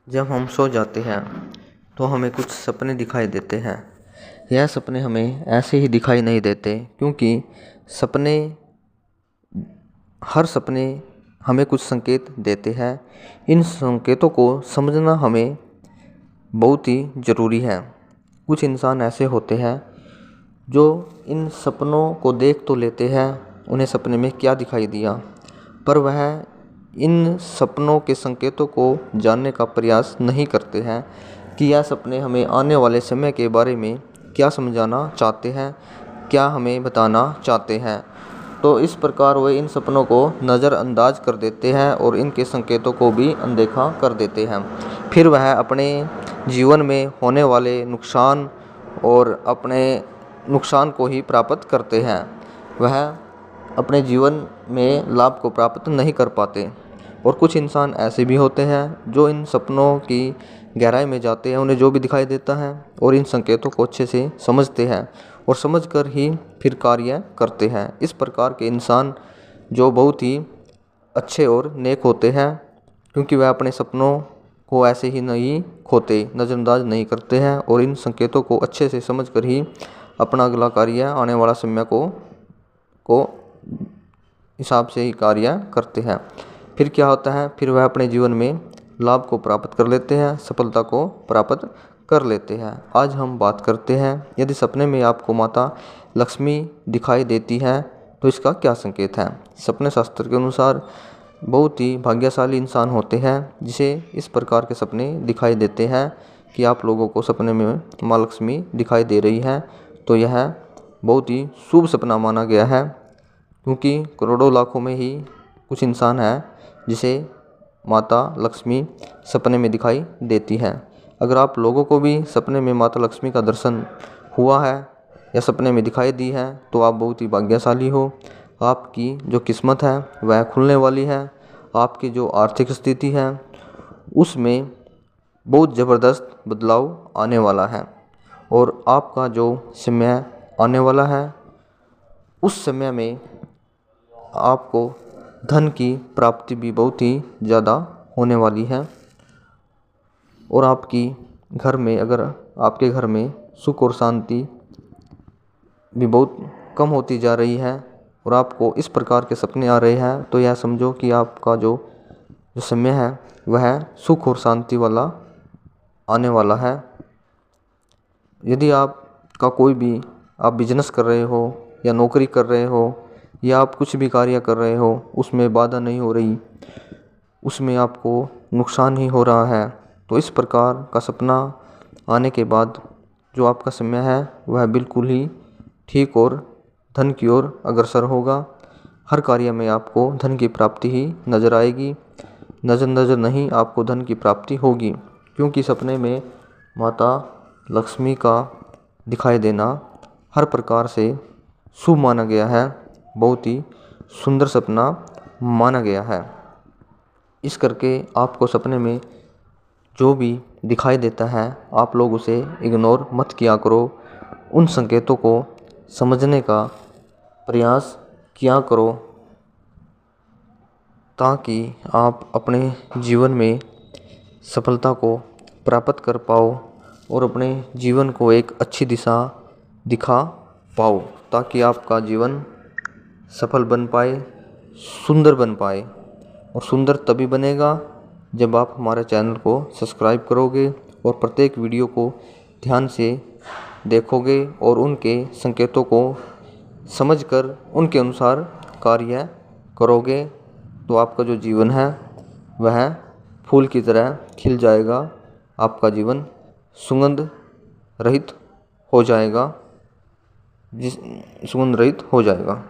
जब हम सो जाते हैं तो हमें कुछ सपने दिखाई देते हैं। यह सपने हमें ऐसे ही दिखाई नहीं देते, क्योंकि हर सपने हमें कुछ संकेत देते हैं। इन संकेतों को समझना हमें बहुत ही ज़रूरी है। कुछ इंसान ऐसे होते हैं जो इन सपनों को देख तो लेते हैं, उन्हें सपने में क्या दिखाई दिया, पर वह इन सपनों के संकेतों को जानने का प्रयास नहीं करते हैं कि यह सपने हमें आने वाले समय के बारे में क्या समझाना चाहते हैं, क्या हमें बताना चाहते हैं। तो इस प्रकार वे इन सपनों को नज़रअंदाज कर देते हैं और इनके संकेतों को भी अनदेखा कर देते हैं। फिर वह अपने जीवन में होने वाले नुकसान और अपने नुकसान को ही प्राप्त करते हैं। वह अपने जीवन में लाभ को प्राप्त नहीं कर पाते। और कुछ इंसान ऐसे भी होते हैं जो इन सपनों की गहराई में जाते हैं, उन्हें जो भी दिखाई देता है और इन संकेतों को अच्छे से समझते हैं और समझकर ही फिर कार्य करते हैं। इस प्रकार के इंसान जो बहुत ही अच्छे और नेक होते हैं, क्योंकि वह अपने सपनों को ऐसे ही नहीं खोते, नज़रअंदाज नहीं करते हैं और इन संकेतों को अच्छे से समझकर ही अपना अगला कार्य आने वाला समय को हिसाब से ही कार्य करते हैं। फिर क्या होता है, फिर वह अपने जीवन में लाभ को प्राप्त कर लेते हैं, सफलता को प्राप्त कर लेते हैं। आज हम बात करते हैं, यदि सपने में आपको माता लक्ष्मी दिखाई देती है तो इसका क्या संकेत है। सपने शास्त्र के अनुसार बहुत ही भाग्यशाली इंसान होते हैं जिसे इस प्रकार के सपने दिखाई देते हैं कि आप लोगों को सपने में माँ लक्ष्मी दिखाई दे रही है, तो यह बहुत ही शुभ सपना माना गया है। क्योंकि करोड़ों लाखों में ही कुछ इंसान हैं जिसे माता लक्ष्मी सपने में दिखाई देती है। अगर आप लोगों को भी सपने में माता लक्ष्मी का दर्शन हुआ है या सपने में दिखाई दी है तो आप बहुत ही भाग्यशाली हो। आपकी जो किस्मत है वह खुलने वाली है। आपकी जो आर्थिक स्थिति है उसमें बहुत ज़बरदस्त बदलाव आने वाला है और आपका जो समय आने वाला है उस समय में आपको धन की प्राप्ति भी बहुत ही ज़्यादा होने वाली है। और आपकी घर में, अगर आपके घर में सुख और शांति भी बहुत कम होती जा रही है और आपको इस प्रकार के सपने आ रहे हैं, तो यह समझो कि आपका जो समय है वह सुख और शांति वाला आने वाला है। यदि आपका कोई भी आप बिजनेस कर रहे हो या नौकरी कर रहे हो या आप कुछ भी कार्य कर रहे हो, उसमें बाधा नहीं हो रही, उसमें आपको नुकसान ही हो रहा है, तो इस प्रकार का सपना आने के बाद जो आपका समय है वह बिल्कुल ही ठीक और धन की ओर अग्रसर होगा। हर कार्य में आपको धन की प्राप्ति ही नज़र आएगी, नज़र नहीं, आपको धन की प्राप्ति होगी। क्योंकि सपने में माता लक्ष्मी का दिखाई देना हर प्रकार से शुभ माना गया है, बहुत ही सुंदर सपना माना गया है। इस करके आपको सपने में जो भी दिखाई देता है आप लोग उसे इग्नोर मत किया करो। उन संकेतों को समझने का प्रयास किया करो ताकि आप अपने जीवन में सफलता को प्राप्त कर पाओ और अपने जीवन को एक अच्छी दिशा दिखा पाओ, ताकि आपका जीवन सफल बन पाए, सुंदर बन पाए। और सुंदर तभी बनेगा जब आप हमारे चैनल को सब्सक्राइब करोगे और प्रत्येक वीडियो को ध्यान से देखोगे और उनके संकेतों को समझकर उनके अनुसार कार्य करोगे, तो आपका जो जीवन है वह फूल की तरह खिल जाएगा। आपका जीवन सुगंध रहित हो जाएगा।